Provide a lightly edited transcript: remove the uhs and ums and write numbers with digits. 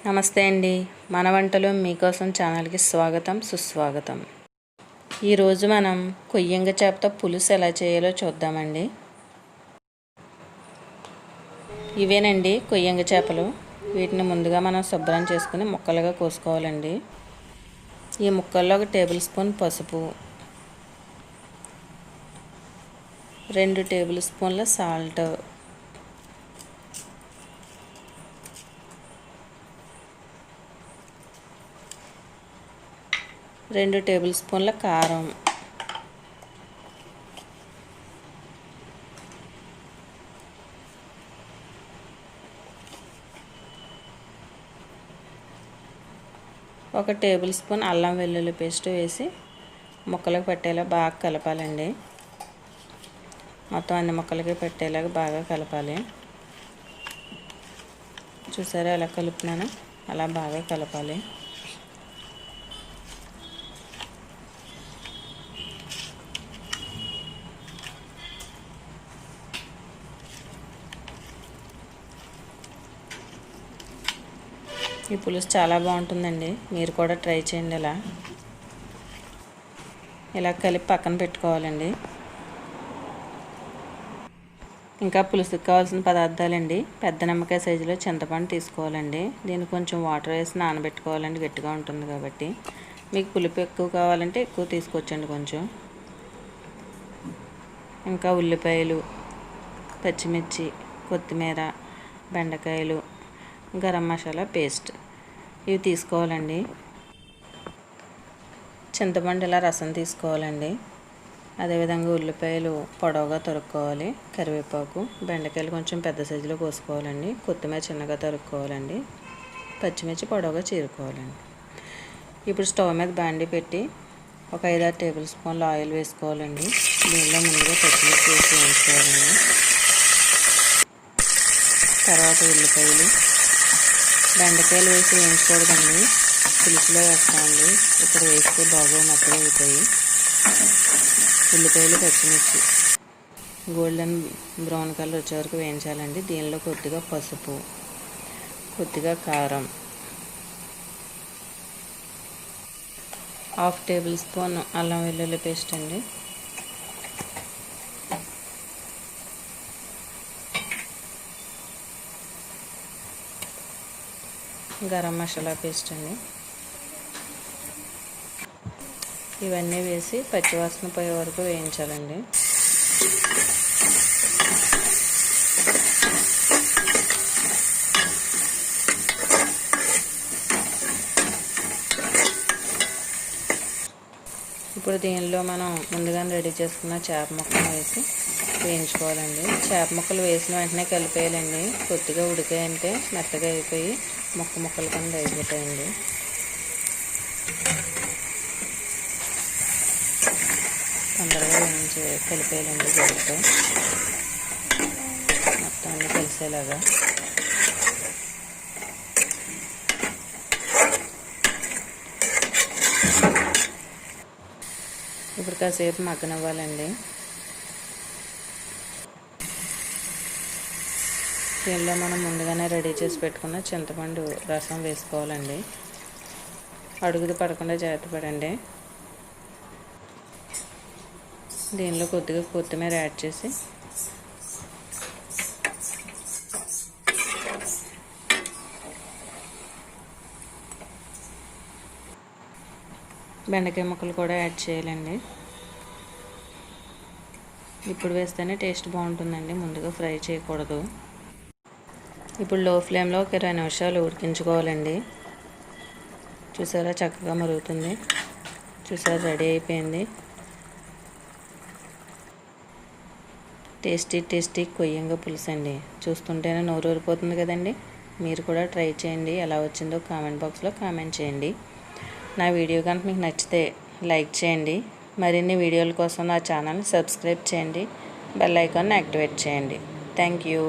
నమస్తే అండి. మన వంటలు మీకోసం ఛానల్కి స్వాగతం సుస్వాగతం. ఈరోజు మనం కొయ్యంగ చేపతో పులుసు ఎలా చేయాలో చూద్దామండి. ఇవేనండి కొయ్యంగ చేపలు. వీటిని ముందుగా మనం శుభ్రం చేసుకుని ముక్కలుగా కోసుకోవాలండి. ఈ ముక్కల్లో 1 టేబుల్ స్పూన్ పసుపు, 2 టేబుల్ స్పూన్ల సాల్ట్, 2 టేబుల్ స్పూన్ల కారం, 1 టేబుల్ స్పూన్ అల్లం వెల్లుల్లి పేస్ట్ వేసి ముక్కలకు పట్టేలా బాగా కలపాలండి. మొత్తం అన్ని ముక్కలకి పట్టేలాగా బాగా కలపాలి. చూసారా ఎలా కలుపుతున్నాను? అలా బాగా కలపాలి. ఈ పులుసు చాలా బాగుంటుందండి. మీరు కూడా ట్రై చేయండి. ఇలా కలిపి పక్కన పెట్టుకోవాలండి. ఇంకా పులుసుకి కావాల్సిన పదార్థాలండి. పెద్ద నిమ్మకాయ సైజులో చింతపండు తీసుకోవాలండి. దీన్ని కొంచెం వాటర్ వేసి నానబెట్టుకోవాలండి, గట్టిగా ఉంటుంది కాబట్టి. మీకు పులుపు ఎక్కువ కావాలంటే ఎక్కువ తీసుకొచ్చండి కొంచెం. ఇంకా ఉల్లిపాయలు, పచ్చిమిర్చి, కొత్తిమీర, బెండకాయలు, గరం మసాలా పేస్ట్ ఇవి తీసుకోవాలండి. చింతపండు ఇలా రసం తీసుకోవాలండి. అదేవిధంగా ఉల్లిపాయలు పొడవుగా తరుక్కోవాలి. కరివేపాకు, బెండకాయలు కొంచెం పెద్ద సైజులో కోసుకోవాలండి. కొత్తిమీర చిన్నగా తరుక్కోవాలండి. పచ్చిమిర్చి పొడవుగా చీరుకోవాలండి. ఇప్పుడు స్టవ్ మీద బాండి పెట్టి ఒక 5-6 టేబుల్ స్పూన్ల ఆయిల్ వేసుకోవాలండి. దీనిలో ముందుగా పచ్చిమిర్చి వేసి వేయించుకోవాలండి. తర్వాత ఉల్లిపాయలు, బెండకాయలు వేసి వేయించుకోవద్దండి, పులుసులో వేస్తామండి. ఇక్కడ వేస్తే బాగా మెత్తగా అవుతాయి. ఉల్లిపాయలు, పచ్చిమిర్చి గోల్డెన్ బ్రౌన్ కలర్ వచ్చే వరకు వేయించాలండి. దీనిలో కొద్దిగా పసుపు, కొద్దిగా కారం, 1/2 టేబుల్ స్పూన్ అల్లం వెల్లుల్లి పేస్ట్ అండి, గరం మసాలా పేస్ట్ అండి. ఇవన్నీ వేసి పచ్చివాసన పోయే వరకు వేయించాలండి. ఇప్పుడు దీనిలో మనం ముందుగానే రెడీ చేసుకున్న చేప ముక్కలు వేసి వేయించుకోవాలండి. చేప ముక్కలు వేసిన వెంటనే కలిపేయాలండి. కొద్దిగా ఉడికాయంటే మెత్తగా అయిపోయి ముక్కల కింద అయిపోతాయండి. తొందరగా కలిపేయాలండి గరిటెతో మొత్తం అన్నీ కలిసేలాగా. ఇప్పుడు కాసేపు మగ్గనివ్వాలండి. దీనిలో మనం ముందుగానే రెడీ చేసి పెట్టుకున్న చింతపండు రసం వేసుకోవాలండి. అడుగుది పడకుండా జాగ్రత్త పడండి. దీనిలో కొద్దిగా కొత్తిమీర యాడ్ చేసి బెండకాయ ముక్కలు కూడా యాడ్ చేయాలండి. ఇప్పుడు వేస్తేనే టేస్ట్ బాగుంటుందండి, ముందుగా ఫ్రై చేయకూడదు. ఇప్పుడు లో ఫ్లేమ్లో ఒక 20 నిమిషాలు ఉడికించుకోవాలండి. చూసారా చక్కగా మరుగుతుంది. చూసారా రెడీ అయిపోయింది. టేస్టీ కొయ్యంగ పులుసు అండి. చూస్తుంటేనే నోరు ఊరిపోతుంది కదండి. మీరు కూడా ట్రై చేయండి. ఎలా వచ్చిందో కామెంట్ బాక్స్లో కామెంట్ చేయండి. నా వీడియో కనుక మీకు నచ్చితే లైక్ చేయండి. మరిన్ని వీడియోల కోసం నా ఛానల్ని సబ్స్క్రైబ్ చేయండి. బెల్ ఐకాన్ని యాక్టివేట్ చేయండి. Thank you.